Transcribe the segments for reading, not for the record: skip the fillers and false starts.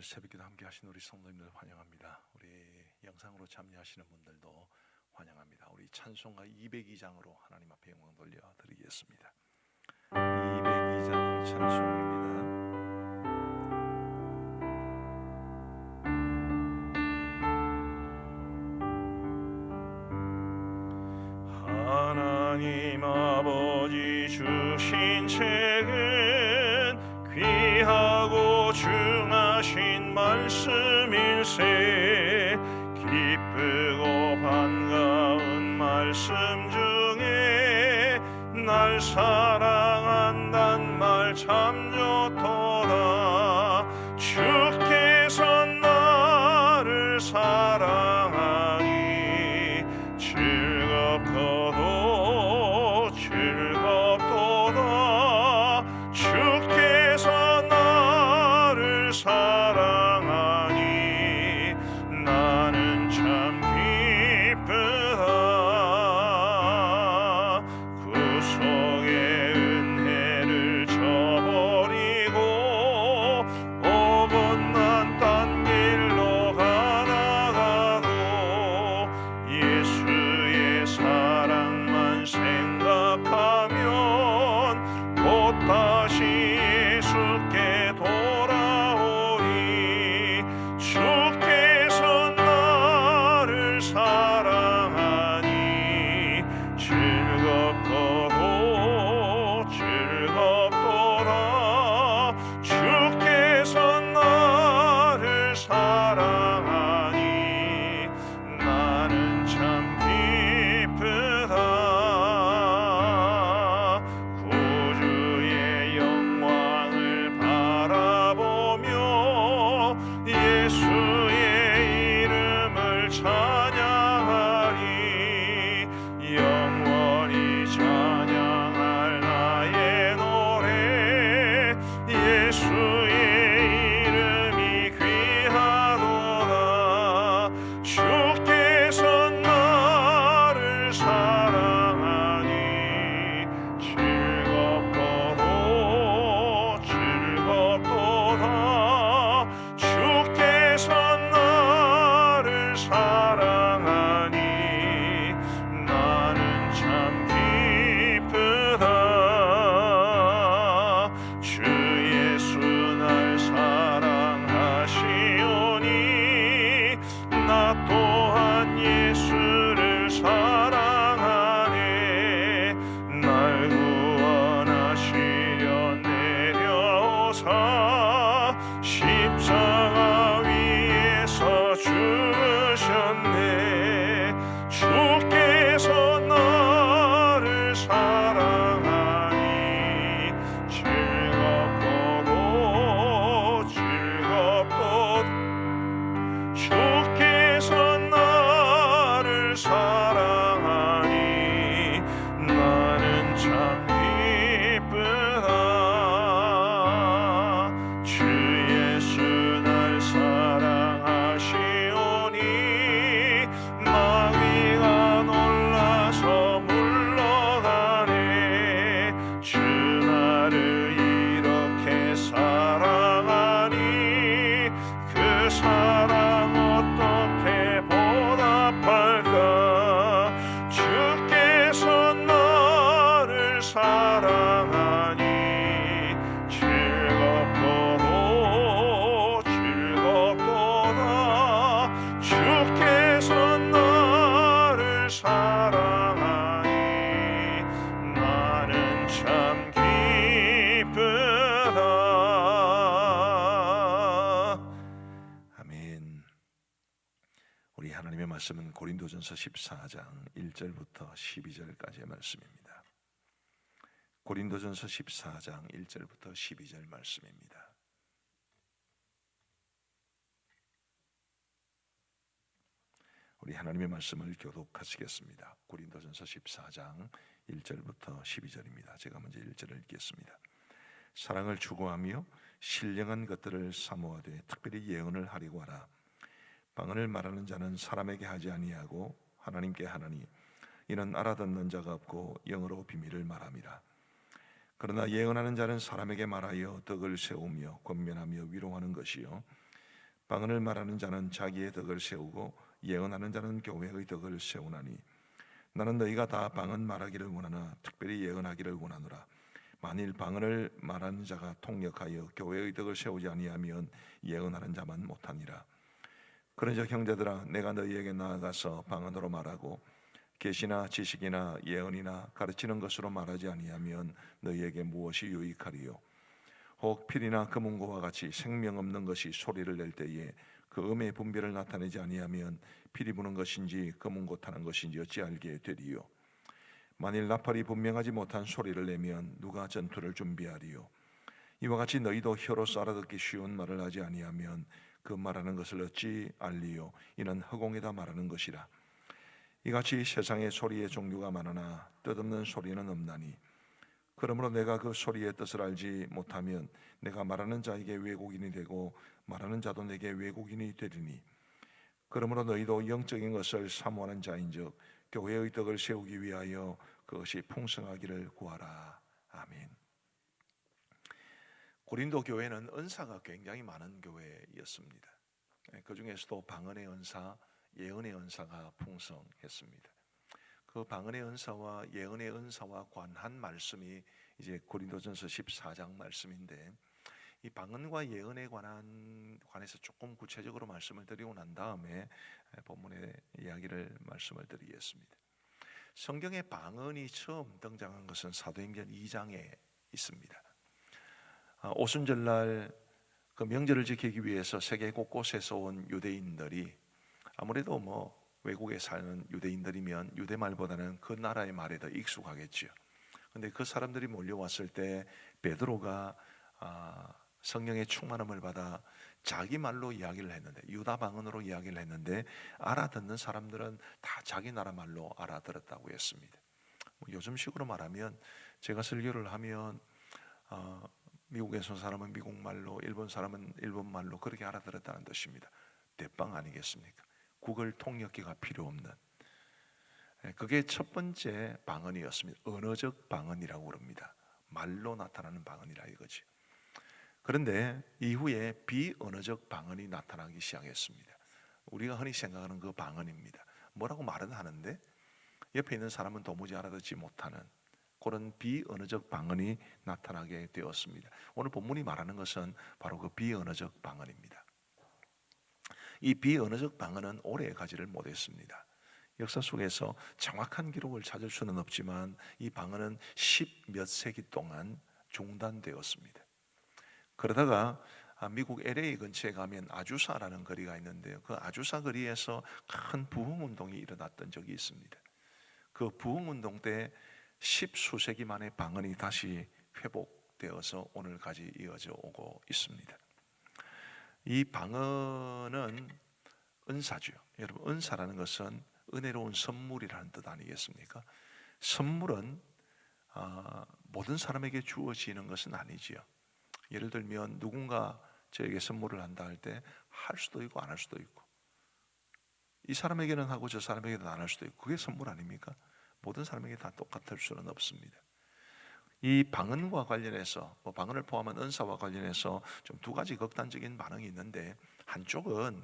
새벽기도 함께 하신 우리 성도님들 환영합니다. 우리 영상으로 참여하시는 분들도 환영합니다. 우리 찬송가 202장으로 하나님 앞에 영광 돌려드리겠습니다. 202장 찬송입니다. 하나님 아버지 주신 책은 귀하고 중하신 말씀일세. 기쁘고 반가운 말씀 중에 날 사랑한단 말 참 좋도다. 주께서 나를 사랑하니 즐겁고도 즐겁도다. 주께서 나를 사랑하니 나는 참 기쁘다. 구속의 은혜를 저버리고 어긋난 딴 길로 가다가도 예수의 사랑만 생각하면 곧 다시 예수께 돌아오리. 주께서 나를 사랑하니 즐겁고도 즐겁도다. 주께서 나를 사랑하니 나는 참 기쁘다. 구주의 영광을 바라보며 예수의 이름을 찬양하리. 영원히 찬양할 나의 노래. 예수의 이름이 귀하도다. 주께서 나를 사랑하니 즐겁고도 즐겁도다. 주께서 나를 사랑하니 나는 참 기쁘다. 주 예수 날 사랑하시오니 나 또한 예수를 사랑하네. 날 구원하시려 내려오사 십자가 위에서 죽으셨네. 주께서 나를 사랑하니 즐겁고도 즐겁도다. 주께서 나를 사랑하니 나는 참 기쁘다. 주 예수 날 사랑하시오니 마귀가 놀라서 물러가네. 주 나를 이렇게 사랑하니 그 사랑 어떻게 보답할까. 주께서 나를 사랑하니 즐겁고도 즐겁도다. 주께서 나를 사랑하니 나는 참 기쁘다. 아멘. 우리 하나님의 말씀은 고린도전서 14장 1절부터 12절까지의 말씀입니다. 고린도전서 14장 1절부터 12절 말씀입니다. 우리 하나님의 말씀을 교독하시겠습니다. 고린도전서 14장 1절부터 12절입니다. 제가 먼저 1절을 읽겠습니다. 사랑을 추구하며 신령한 것들을 사모하되 특별히 예언을 하려고 하라. 방언을 말하는 자는 사람에게 하지 아니하고 하나님께 하나니 이는 알아듣는 자가 없고 영어로 비밀을 말함이라. 그러나 예언하는 자는 사람에게 말하여 덕을 세우며 권면하며 위로하는 것이요 방언을 말하는 자는 자기의 덕을 세우고 예언하는 자는 교회의 덕을 세우나니 나는 너희가 다 방언 말하기를 원하나 특별히 예언하기를 원하노라. 만일 방언을 말하는 자가 통역하여 교회의 덕을 세우지 아니하면 예언하는 자만 못하니라. 그런즉 형제들아, 내가 너희에게 나아가서 방언으로 말하고 계시나 지식이나 예언이나 가르치는 것으로 말하지 아니하면 너희에게 무엇이 유익하리요? 혹 필이나 금은고와 같이 생명 없는 것이 소리를 낼 때에 그 음의 분별을 나타내지 아니하면 필이 부는 것인지 금은고 타는 것인지 어찌 알게 되리요? 만일 나팔이 분명하지 못한 소리를 내면 누가 전투를 준비하리요? 이와 같이 너희도 혀로서 알아듣기 쉬운 말을 하지 아니하면 그 말하는 것을 어찌 알리요? 이는 허공에다 말하는 것이라. 이같이 세상에 소리의 종류가 많으나 뜻없는 소리는 없나니 그러므로 내가 그 소리의 뜻을 알지 못하면 내가 말하는 자에게 왜곡인이 되고 말하는 자도 내게 왜곡인이 되리니 그러므로 너희도 영적인 것을 사모하는 자인즉 교회의 덕을 세우기 위하여 그것이 풍성하기를 구하라. 아멘. 고린도 교회는 은사가 굉장히 많은 교회였습니다. 그 중에서도 방언의 은사, 예언의 은사가 풍성했습니다. 그 방언의 은사와 예언의 은사와 관한 말씀이 이제 고린도전서 14장 말씀인데, 이 방언과 예언에 관해서 조금 구체적으로 말씀을 드리고 난 다음에 본문의 이야기를 말씀을 드리겠습니다. 성경에 방언이 처음 등장한 것은 사도행전 2장에 있습니다. 오순절날 그 명절을 지키기 위해서 세계 곳곳에서 온 유대인들이, 아무래도 외국에 사는 유대인들이면 유대 말보다는 그 나라의 말에 더 익숙하겠죠. 근데 그 사람들이 몰려왔을 때 베드로가 성령의 충만함을 받아 자기 말로 이야기를 했는데, 유다 방언으로 이야기를 했는데 알아듣는 사람들은 다 자기 나라 말로 알아들었다고 했습니다. 요즘식으로 말하면, 제가 설교를 하면 미국에서 사람은 미국 말로, 일본 사람은 일본 말로 그렇게 알아들었다는 뜻입니다. 대빵 아니겠습니까? 구글 통역기가 필요 없는, 그게 첫 번째 방언이었습니다. 언어적 방언이라고 그럽니다. 말로 나타나는 방언이라 이거지. 그런데 이후에 비언어적 방언이 나타나기 시작했습니다. 우리가 흔히 생각하는 그 방언입니다. 뭐라고 말은 하는데 옆에 있는 사람은 도무지 알아듣지 못하는 그런 비언어적 방언이 나타나게 되었습니다. 오늘 본문이 말하는 것은 바로 그 비언어적 방언입니다. 이 비언어적 방언은 오래 가지를 못했습니다. 역사 속에서 정확한 기록을 찾을 수는 없지만 이 방언은 10몇 세기 동안 중단되었습니다. 그러다가 미국 LA 근처에 가면 아주사라는 거리가 있는데요, 그 아주사 거리에서 큰 부흥운동이 일어났던 적이 있습니다. 그 부흥운동 때 10수세기 만에 방언이 다시 회복되어서 오늘까지 이어져 오고 있습니다. 이 방언은 은사죠. 여러분, 은사라는 것은 은혜로운 선물이라는 뜻 아니겠습니까? 선물은 모든 사람에게 주어지는 것은 아니지요. 예를 들면 누군가 저에게 선물을 한다 할 때 할 수도 있고 안 할 수도 있고, 이 사람에게는 하고 저 사람에게는 안 할 수도 있고, 그게 선물 아닙니까? 모든 사람에게 다 똑같을 수는 없습니다. 이 방언과 관련해서, 방언을 포함한 은사와 관련해서 좀 두 가지 극단적인 반응이 있는데, 한쪽은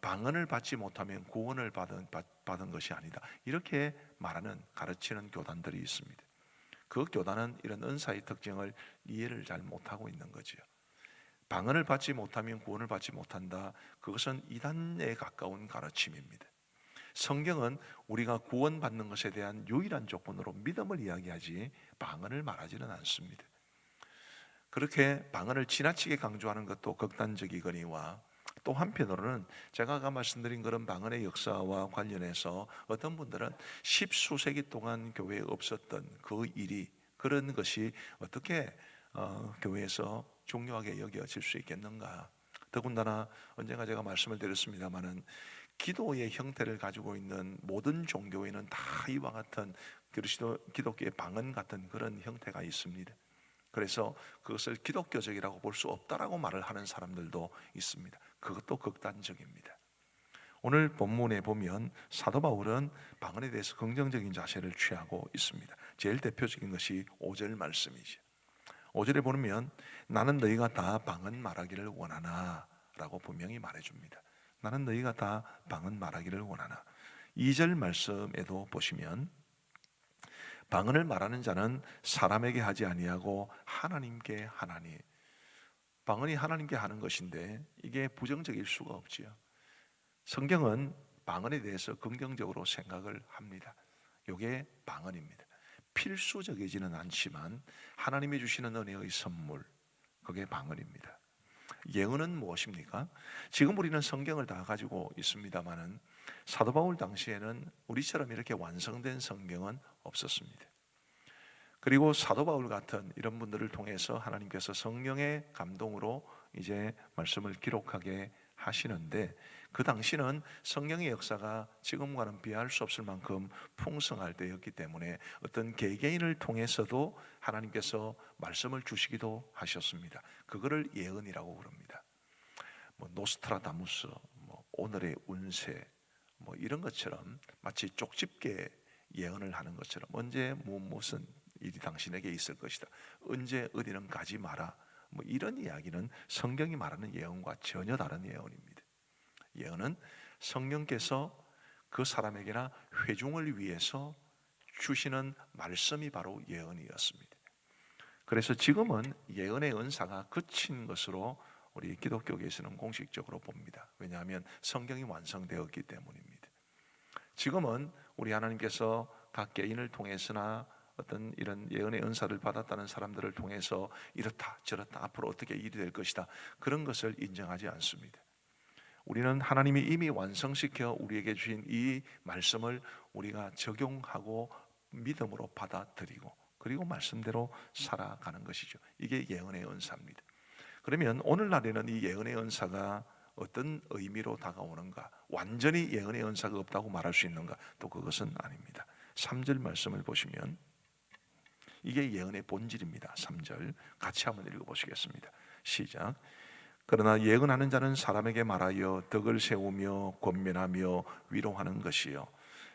방언을 받지 못하면 구원을 받은 것이 아니다, 이렇게 말하는, 가르치는 교단들이 있습니다. 그 교단은 이런 은사의 특징을 이해를 잘 못하고 있는 거죠. 방언을 받지 못하면 구원을 받지 못한다, 그것은 이단에 가까운 가르침입니다. 성경은 우리가 구원받는 것에 대한 유일한 조건으로 믿음을 이야기하지 방언을 말하지는 않습니다. 그렇게 방언을 지나치게 강조하는 것도 극단적이거니와, 또 한편으로는 제가 아까 말씀드린 그런 방언의 역사와 관련해서 어떤 분들은 십수세기 동안 교회에 없었던 그 일이, 그런 것이 어떻게 교회에서 중요하게 여겨질 수 있겠는가. 더군다나 언젠가 제가 말씀을 드렸습니다마는 기도의 형태를 가지고 있는 모든 종교에는 다 이와 같은 기독교의 방언 같은 그런 형태가 있습니다. 그래서 그것을 기독교적이라고 볼 수 없다라고 말을 하는 사람들도 있습니다. 그것도 극단적입니다. 오늘 본문에 보면 사도 바울은 방언에 대해서 긍정적인 자세를 취하고 있습니다. 제일 대표적인 것이 5절 말씀이죠. 5절에 보면 나는 너희가 다 방언 말하기를 원하나 라고 분명히 말해줍니다. 나는 너희가 다 방언 말하기를 원하나. 2절 말씀에도 보시면 방언을 말하는 자는 사람에게 하지 아니하고 하나님께 하나니. 방언이 하나님께 하는 것인데 이게 부정적일 수가 없지요. 성경은 방언에 대해서 긍정적으로 생각을 합니다. 이게 방언입니다. 필수적이지는 않지만 하나님이 주시는 은혜의 선물, 그게 방언입니다. 예언은 무엇입니까? 지금 우리는 성경을 다 가지고 있습니다마는 사도 바울 당시에는 우리처럼 이렇게 완성된 성경은 없었습니다. 그리고 사도 바울 같은 이런 분들을 통해서 하나님께서 성령의 감동으로 이제 말씀을 기록하게 하시는데, 그 당시는 성령의 역사가 지금과는 비할 수 없을 만큼 풍성할 때였기 때문에 어떤 개개인을 통해서도 하나님께서 말씀을 주시기도 하셨습니다. 그거를 예언이라고 부릅니다. 노스트라다무스, 오늘의 운세, 이런 것처럼 마치 쪽집게 예언을 하는 것처럼 언제 무슨 일이 당신에게 있을 것이다, 언제 어디는 가지 마라, 이런 이야기는 성경이 말하는 예언과 전혀 다른 예언입니다. 예언은 성령께서 그 사람에게나 회중을 위해서 주시는 말씀이 바로 예언이었습니다. 그래서 지금은 예언의 은사가 그친 것으로 우리 기독교계에서는 공식적으로 봅니다. 왜냐하면 성경이 완성되었기 때문입니다. 지금은 우리 하나님께서 각 개인을 통해서나 어떤 이런 예언의 은사를 받았다는 사람들을 통해서 이렇다 저렇다 앞으로 어떻게 일이 될 것이다, 그런 것을 인정하지 않습니다. 우리는 하나님이 이미 완성시켜 우리에게 주신 이 말씀을 우리가 적용하고 믿음으로 받아들이고 그리고 말씀대로 살아가는 것이죠. 이게 예언의 은사입니다. 그러면 오늘날에는 이 예언의 은사가 어떤 의미로 다가오는가? 완전히 예언의 은사가 없다고 말할 수 있는가? 또 그것은 아닙니다. 3절 말씀을 보시면 이게 예언의 본질입니다. 3절 같이 한번 읽어보시겠습니다. 시작. 그러나 예언하는 자는 사람에게 말하여 덕을 세우며 권면하며 위로하는 것이요.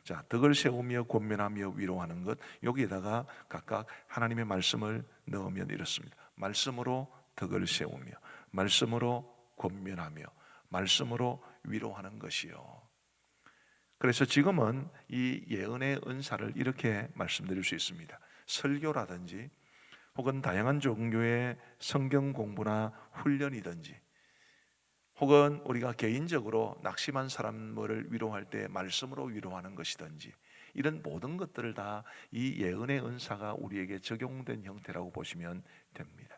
자, 덕을 세우며 권면하며 위로하는 것, 여기에다가 각각 하나님의 말씀을 넣으면 이렇습니다. 말씀으로 덕을 세우며, 말씀으로 권면하며, 말씀으로 위로하는 것이요. 그래서 지금은 이 예언의 은사를 이렇게 말씀드릴 수 있습니다. 설교라든지 혹은 다양한 종교의 성경 공부나 훈련이든지 혹은 우리가 개인적으로 낙심한 사람을 위로할 때 말씀으로 위로하는 것이든지 이런 모든 것들을 다 이 예언의 은사가 우리에게 적용된 형태라고 보시면 됩니다.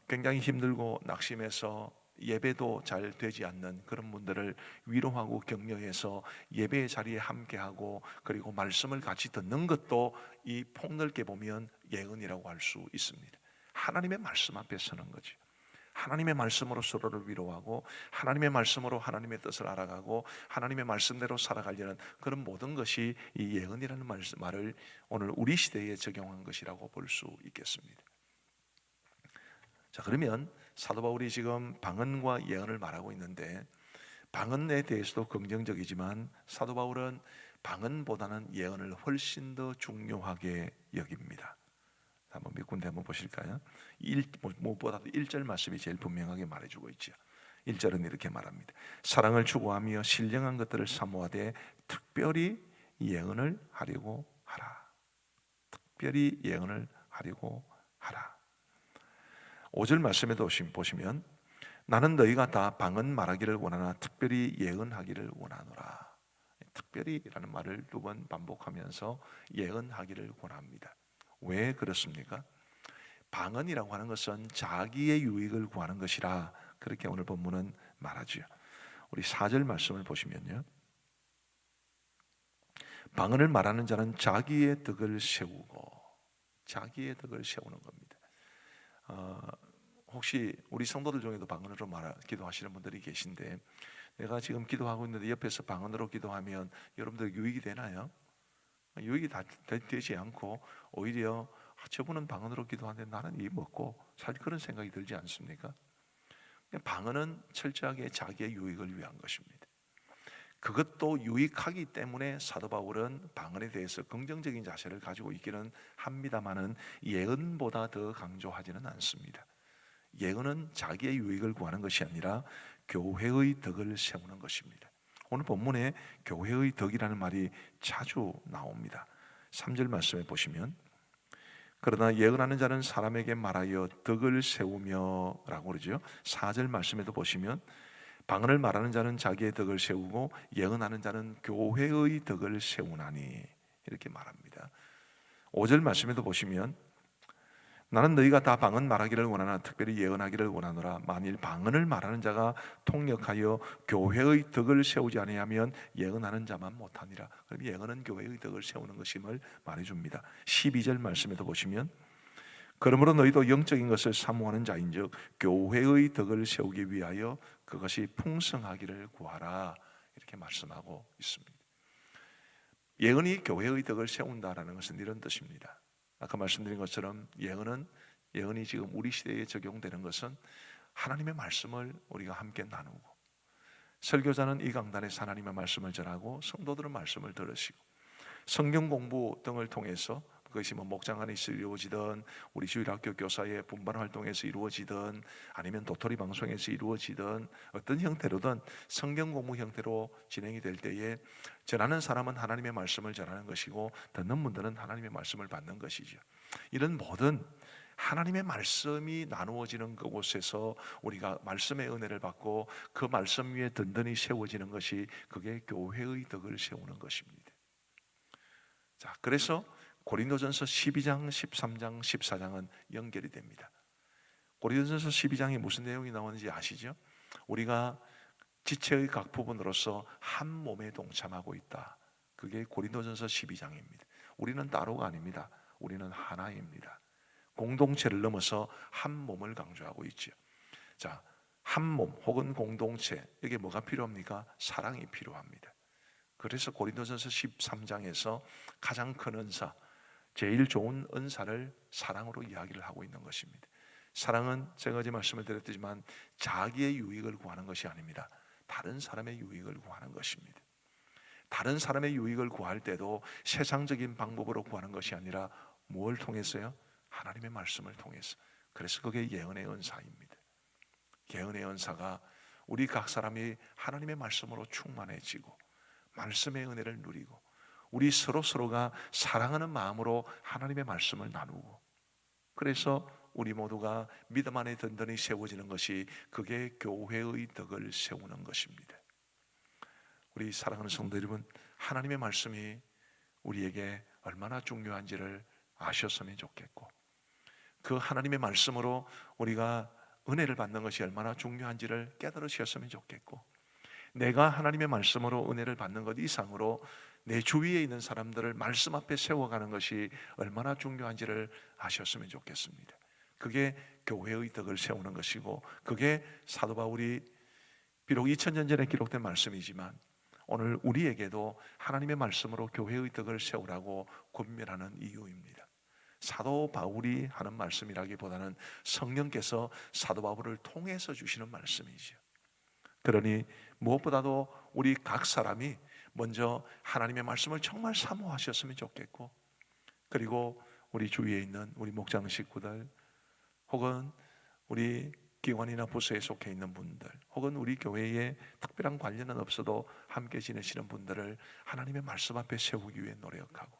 굉장히 힘들고 낙심해서 예배도 잘 되지 않는 그런 분들을 위로하고 격려해서 예배의 자리에 함께하고 그리고 말씀을 같이 듣는 것도 이 폭넓게 보면 예언이라고 할 수 있습니다. 하나님의 말씀 앞에 서는 거죠. 하나님의 말씀으로 서로를 위로하고 하나님의 말씀으로 하나님의 뜻을 알아가고 하나님의 말씀대로 살아가려는 그런 모든 것이 이 예언이라는 말을 오늘 우리 시대에 적용한 것이라고 볼 수 있겠습니다. 자, 그러면 사도 바울이 지금 방언과 예언을 말하고 있는데 방언에 대해서도 긍정적이지만 사도 바울은 방언보다는 예언을 훨씬 더 중요하게 여깁니다. 한번 몇 군데 한번 보실까요? 무엇보다도 1절 말씀이 제일 분명하게 말해주고 있죠. 1절은 이렇게 말합니다. 사랑을 추구하며 신령한 것들을 사모하되 특별히 예언을 하려고 하라. 특별히 예언을 하려고 하라. 5절 말씀에도 보시면 나는 너희가 다 방언 말하기를 원하나 특별히 예언하기를 원하노라. 특별히라는 말을 2번 반복하면서 예언하기를 원합니다. 왜 그렇습니까? 방언이라고 하는 것은 자기의 유익을 구하는 것이라 그렇게 오늘 본문은 말하죠. 우리 4절 말씀을 보시면요, 방언을 말하는 자는 자기의 덕을 세우고, 자기의 덕을 세우는 겁니다. 혹시 우리 성도들 중에도 방언으로 기도하시는 분들이 계신데 내가 지금 기도하고 있는데 옆에서 방언으로 기도하면 여러분들 유익이 되나요? 유익이 되지 않고 오히려 저분은 방언으로 기도하는데 나는 이 먹고 살 그런 생각이 들지 않습니까? 방언은 철저하게 자기의 유익을 위한 것입니다. 그것도 유익하기 때문에 사도 바울은 방언에 대해서 긍정적인 자세를 가지고 있기는 합니다만은 예언보다 더 강조하지는 않습니다. 예언은 자기의 유익을 구하는 것이 아니라 교회의 덕을 세우는 것입니다. 오늘 본문에 교회의 덕이라는 말이 자주 나옵니다. 3절 말씀에 보시면 그러나 예언하는 자는 사람에게 말하여 덕을 세우며 라고 그러죠. 4절 말씀에도 보시면 방언을 말하는 자는 자기의 덕을 세우고 예언하는 자는 교회의 덕을 세우나니 이렇게 말합니다. 5절 말씀에도 보시면 나는 너희가 다 방언 말하기를 원하나 특별히 예언하기를 원하노라. 만일 방언을 말하는 자가 통역하여 교회의 덕을 세우지 아니하면 예언하는 자만 못하니라. 그럼 예언은 교회의 덕을 세우는 것임을 말해줍니다. 12절 말씀에도 보시면 그러므로 너희도 영적인 것을 사모하는 자인즉 교회의 덕을 세우기 위하여 그것이 풍성하기를 구하라. 이렇게 말씀하고 있습니다. 예언이 교회의 덕을 세운다라는 것은 이런 뜻입니다. 아까 말씀드린 것처럼 예언이 지금 우리 시대에 적용되는 것은 하나님의 말씀을 우리가 함께 나누고, 설교자는 이 강단에서 하나님의 말씀을 전하고 성도들은 말씀을 들으시고, 성경 공부 등을 통해서 그것이 목장 안에서 이루어지든 우리 주일학교 교사의 분반 활동에서 이루어지든 아니면 도토리 방송에서 이루어지든 어떤 형태로든 성경 공부 형태로 진행이 될 때에 전하는 사람은 하나님의 말씀을 전하는 것이고 듣는 분들은 하나님의 말씀을 받는 것이죠. 이런 모든 하나님의 말씀이 나누어지는 그곳에서 우리가 말씀의 은혜를 받고 그 말씀 위에 든든히 세워지는 것이 그게 교회의 덕을 세우는 것입니다. 자, 그래서 고린도전서 12장, 13장, 14장은 연결이 됩니다. 고린도전서 12장에 무슨 내용이 나오는지 아시죠? 우리가 지체의 각 부분으로서 한 몸에 동참하고 있다. 그게 고린도전서 12장입니다. 우리는 따로가 아닙니다. 우리는 하나입니다. 공동체를 넘어서 한 몸을 강조하고 있죠. 자, 한 몸 혹은 공동체, 이게 뭐가 필요합니까? 사랑이 필요합니다. 그래서 고린도전서 13장에서 가장 큰 은사, 제일 좋은 은사를 사랑으로 이야기를 하고 있는 것입니다. 사랑은 제가 어제 말씀을 드렸지만 자기의 유익을 구하는 것이 아닙니다. 다른 사람의 유익을 구하는 것입니다. 다른 사람의 유익을 구할 때도 세상적인 방법으로 구하는 것이 아니라 뭘 통해서요? 하나님의 말씀을 통해서. 그래서 그게 예언의 은사입니다. 예언의 은사가 우리 각 사람이 하나님의 말씀으로 충만해지고 말씀의 은혜를 누리고 우리 서로가 사랑하는 마음으로 하나님의 말씀을 나누고, 그래서 우리 모두가 믿음 안에 든든히 세워지는 것이 그게 교회의 덕을 세우는 것입니다. 우리 사랑하는 성도 여러분, 하나님의 말씀이 우리에게 얼마나 중요한지를 아셨으면 좋겠고, 그 하나님의 말씀으로 우리가 은혜를 받는 것이 얼마나 중요한지를 깨달으셨으면 좋겠고, 내가 하나님의 말씀으로 은혜를 받는 것 이상으로 내 주위에 있는 사람들을 말씀 앞에 세워가는 것이 얼마나 중요한지를 아셨으면 좋겠습니다. 그게 교회의 덕을 세우는 것이고, 그게 사도 바울이 비록 2000년 전에 기록된 말씀이지만 오늘 우리에게도 하나님의 말씀으로 교회의 덕을 세우라고 권면하는 이유입니다. 사도 바울이 하는 말씀이라기보다는 성령께서 사도 바울을 통해서 주시는 말씀이죠. 그러니 무엇보다도 우리 각 사람이 먼저 하나님의 말씀을 정말 사모하셨으면 좋겠고, 그리고 우리 주위에 있는 우리 목장 식구들 혹은 우리 기관이나 부서에 속해 있는 분들 혹은 우리 교회에 특별한 관련은 없어도 함께 지내시는 분들을 하나님의 말씀 앞에 세우기 위해 노력하고,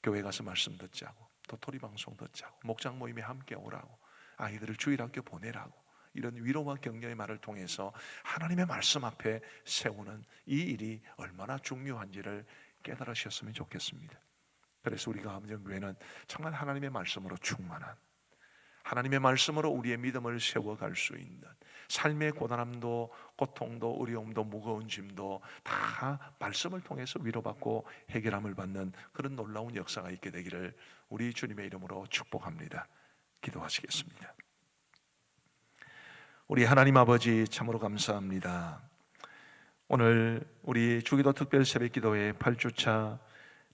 교회 가서 말씀 듣자고, 도토리 방송 듣자고, 목장 모임에 함께 오라고, 아이들을 주일학교 보내라고, 이런 위로와 격려의 말을 통해서 하나님의 말씀 앞에 세우는 이 일이 얼마나 중요한지를 깨달으셨으면 좋겠습니다. 그래서 우리가 함정교회는 정말 하나님의 말씀으로 충만한, 하나님의 말씀으로 우리의 믿음을 세워갈 수 있는, 삶의 고단함도 고통도 어려움도 무거운 짐도 다 말씀을 통해서 위로받고 해결함을 받는 그런 놀라운 역사가 있게 되기를 우리 주님의 이름으로 축복합니다. 기도하시겠습니다. 우리 하나님 아버지, 참으로 감사합니다. 오늘 우리 주기도 특별 새벽 기도회 8주차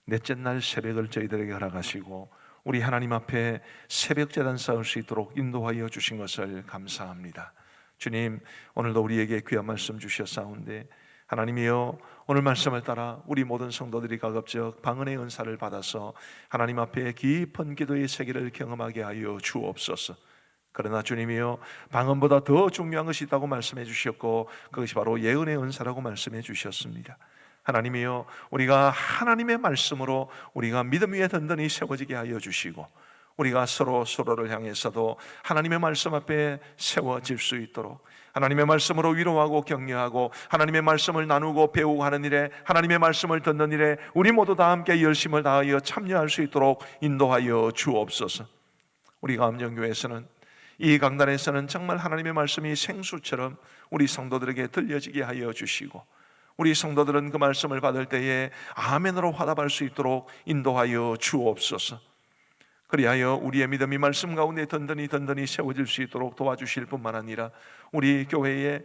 넷째 날 새벽을 저희들에게 허락하시고 우리 하나님 앞에 새벽 제단 쌓을 수 있도록 인도하여 주신 것을 감사합니다. 주님, 오늘도 우리에게 귀한 말씀 주셨사온데 하나님이여, 오늘 말씀을 따라 우리 모든 성도들이 가급적 방언의 은사를 받아서 하나님 앞에 깊은 기도의 세계를 경험하게 하여 주옵소서. 그러나 주님이여, 방언보다 더 중요한 것이 있다고 말씀해 주셨고, 그것이 바로 예언의 은사라고 말씀해 주셨습니다. 하나님이여, 우리가 하나님의 말씀으로 우리가 믿음 위에 든든히 세워지게 하여 주시고, 우리가 서로를 향해서도 하나님의 말씀 앞에 세워질 수 있도록, 하나님의 말씀으로 위로하고 격려하고 하나님의 말씀을 나누고 배우고 하는 일에, 하나님의 말씀을 듣는 일에 우리 모두 다 함께 열심을 다하여 참여할 수 있도록 인도하여 주옵소서. 우리 가암정교회에서는, 이 강단에서는 정말 하나님의 말씀이 생수처럼 우리 성도들에게 들려지게 하여 주시고, 우리 성도들은 그 말씀을 받을 때에 아멘으로 화답할 수 있도록 인도하여 주옵소서. 그리하여 우리의 믿음이 말씀 가운데 든든히 세워질 수 있도록 도와주실 뿐만 아니라, 우리 교회에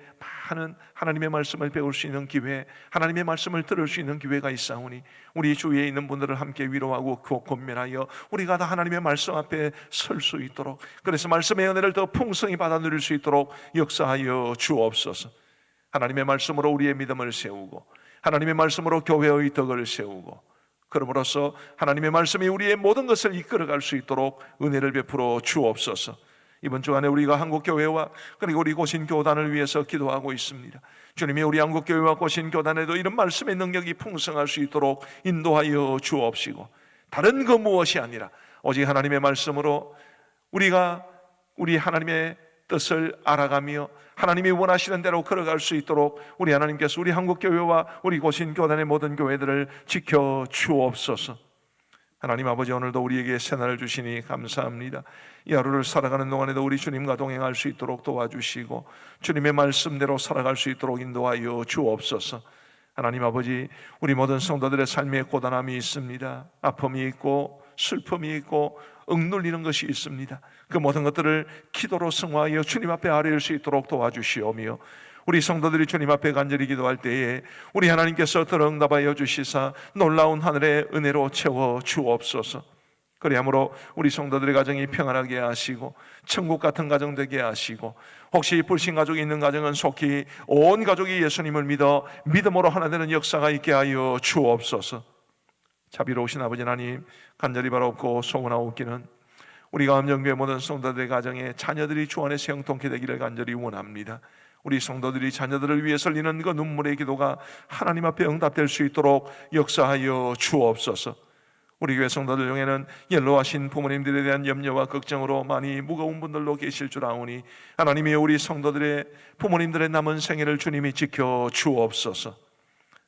많은 하나님의 말씀을 배울 수 있는 기회, 하나님의 말씀을 들을 수 있는 기회가 있사오니, 우리 주위에 있는 분들을 함께 위로하고 권면하여 우리가 다 하나님의 말씀 앞에 설 수 있도록, 그래서 말씀의 은혜를 더 풍성히 받아 누릴 수 있도록 역사하여 주옵소서. 하나님의 말씀으로 우리의 믿음을 세우고, 하나님의 말씀으로 교회의 덕을 세우고, 그러므로써 하나님의 말씀이 우리의 모든 것을 이끌어갈 수 있도록 은혜를 베풀어 주옵소서. 이번 주간에 우리가 한국교회와 그리고 우리 고신교단을 위해서 기도하고 있습니다. 주님이 우리 한국교회와 고신교단에도 이런 말씀의 능력이 풍성할 수 있도록 인도하여 주옵시고, 다른 그 무엇이 아니라 오직 하나님의 말씀으로 우리가 우리 하나님의 뜻을 알아가며 하나님이 원하시는 대로 걸어갈 수 있도록 우리 하나님께서 우리 한국교회와 우리 고신교단의 모든 교회들을 지켜 주옵소서. 하나님 아버지, 오늘도 우리에게 새날을 주시니 감사합니다. 이 하루를 살아가는 동안에도 우리 주님과 동행할 수 있도록 도와주시고, 주님의 말씀대로 살아갈 수 있도록 인도하여 주옵소서. 하나님 아버지, 우리 모든 성도들의 삶에 고단함이 있습니다. 아픔이 있고 슬픔이 있고 억눌리는 것이 있습니다. 그 모든 것들을 기도로 승화하여 주님 앞에 아뢰일 수 있도록 도와주시오며, 우리 성도들이 주님 앞에 간절히 기도할 때에 우리 하나님께서 들응답하여 주시사 놀라운 하늘의 은혜로 채워 주옵소서. 그리하므로 우리 성도들의 가정이 평안하게 하시고 천국 같은 가정 되게 하시고, 혹시 불신 가족이 있는 가정은 속히 온 가족이 예수님을 믿어 믿음으로 하나 되는 역사가 있게 하여 주옵소서. 자비로우신 아버지 하나님, 간절히 바라옵고 소원하옵기는 우리 가암정교회 모든 성도들의 가정에 자녀들이 주 안에서 형통케 되기를 간절히 원합니다. 우리 성도들이 자녀들을 위해 설리는 그 눈물의 기도가 하나님 앞에 응답될 수 있도록 역사하여 주옵소서. 우리 교회 성도들 중에는 연로하신 부모님들에 대한 염려와 걱정으로 많이 무거운 분들도 계실 줄 아오니, 하나님이 우리 성도들의 부모님들의 남은 생애를 주님이 지켜 주옵소서.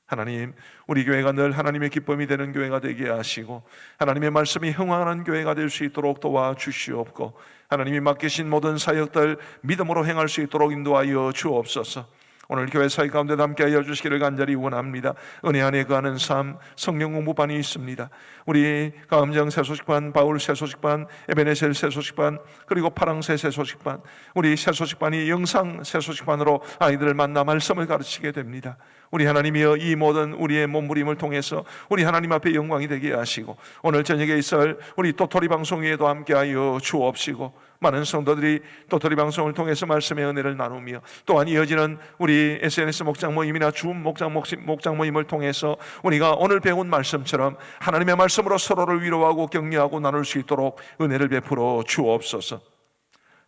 하나님, 우리 교회가 늘 하나님의 기쁨이 되는 교회가 되게 하시고 하나님의 말씀이 흥황하는 교회가 될 수 있도록 도와주시옵고, 하나님이 맡기신 모든 사역들 믿음으로 행할 수 있도록 인도하여 주옵소서. 오늘 교회 사역 가운데 함께하여 주시기를 간절히 원합니다. 은혜 안에 거하는 삶 성령 공부반이 있습니다. 우리 가음정 새소식반, 바울 새소식반, 에베네셀 새소식반, 그리고 파랑새 새소식반, 우리 새소식반이 영상 새소식반으로 아이들을 만나 말씀을 가르치게 됩니다. 우리 하나님이여, 이 모든 우리의 몸부림을 통해서 우리 하나님 앞에 영광이 되게 하시고, 오늘 저녁에 있을 우리 도토리 방송회에도 함께하여 주옵시고, 많은 성도들이 도토리 방송을 통해서 말씀의 은혜를 나누며, 또한 이어지는 우리 SNS 목장 모임이나 줌 목장 모임을 통해서 우리가 오늘 배운 말씀처럼 하나님의 말씀으로 서로를 위로하고 격려하고 나눌 수 있도록 은혜를 베풀어 주옵소서.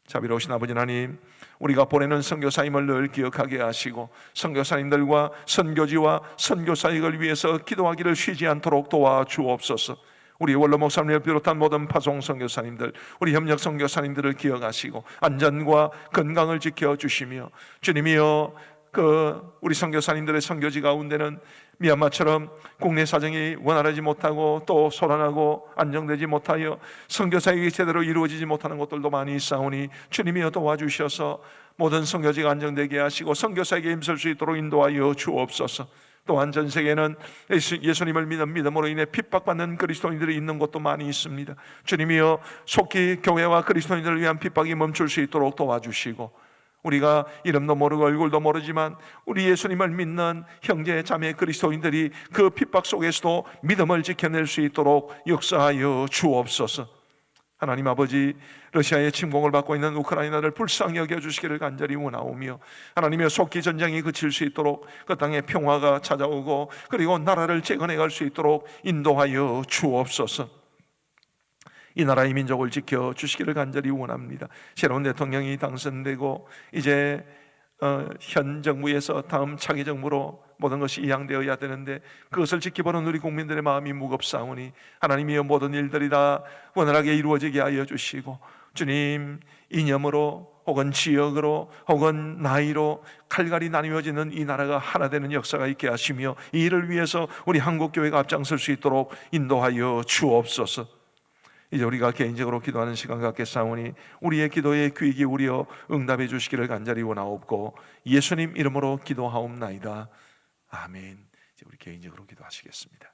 자비로우신 아버지 하나님, 우리가 보내는 선교사임을 늘 기억하게 하시고 선교사님들과 선교지와 선교사역을 위해서 기도하기를 쉬지 않도록 도와주옵소서. 우리 원로 목사님을 비롯한 모든 파송 선교사님들, 우리 협력 선교사님들을 기억하시고 안전과 건강을 지켜주시며, 주님이여, 우리 선교사님들의 선교지 가운데는 미얀마처럼 국내 사정이 원활하지 못하고 또 소란하고 안정되지 못하여 선교사역이 제대로 이루어지지 못하는 곳들도 많이 있사오니, 주님이여 도와주셔서 모든 선교지가 안정되게 하시고 선교사역에 힘쓸 수 있도록 인도하여 주옵소서. 또한 전 세계에는 예수님을 믿는 믿음으로 인해 핍박받는 그리스도인들이 있는 곳도 많이 있습니다. 주님이여, 속히 교회와 그리스도인들을 위한 핍박이 멈출 수 있도록 도와주시고, 우리가 이름도 모르고 얼굴도 모르지만 우리 예수님을 믿는 형제 자매 그리스도인들이 그 핍박 속에서도 믿음을 지켜낼 수 있도록 역사하여 주옵소서. 하나님 아버지, 러시아의 침공을 받고 있는 우크라이나를 불쌍히 여겨주시기를 간절히 원하오며, 하나님의 속히 전쟁이 그칠 수 있도록 그 땅에 평화가 찾아오고 그리고 나라를 재건해갈 수 있도록 인도하여 주옵소서. 이 나라의 민족을 지켜 주시기를 간절히 원합니다. 새로운 대통령이 당선되고 이제 현 정부에서 다음 차기 정부로 모든 것이 이양되어야 되는데 그것을 지켜보는 우리 국민들의 마음이 무겁사오니 하나님이여 모든 일들이 다 원활하게 이루어지게 하여 주시고 주님, 이념으로 혹은 지역으로 혹은 나이로 칼갈이 나뉘어지는 이 나라가 하나 되는 역사가 있게 하시며 이 일을 위해서 우리 한국교회가 앞장설 수 있도록 인도하여 주옵소서. 이제 우리가 개인적으로 기도하는 시간 갖겠사오니 우리의 기도에 귀 기울여 응답해 주시기를 간절히 원하옵고 예수님 이름으로 기도하옵나이다. 아멘. 이제 우리 개인적으로 기도하시겠습니다.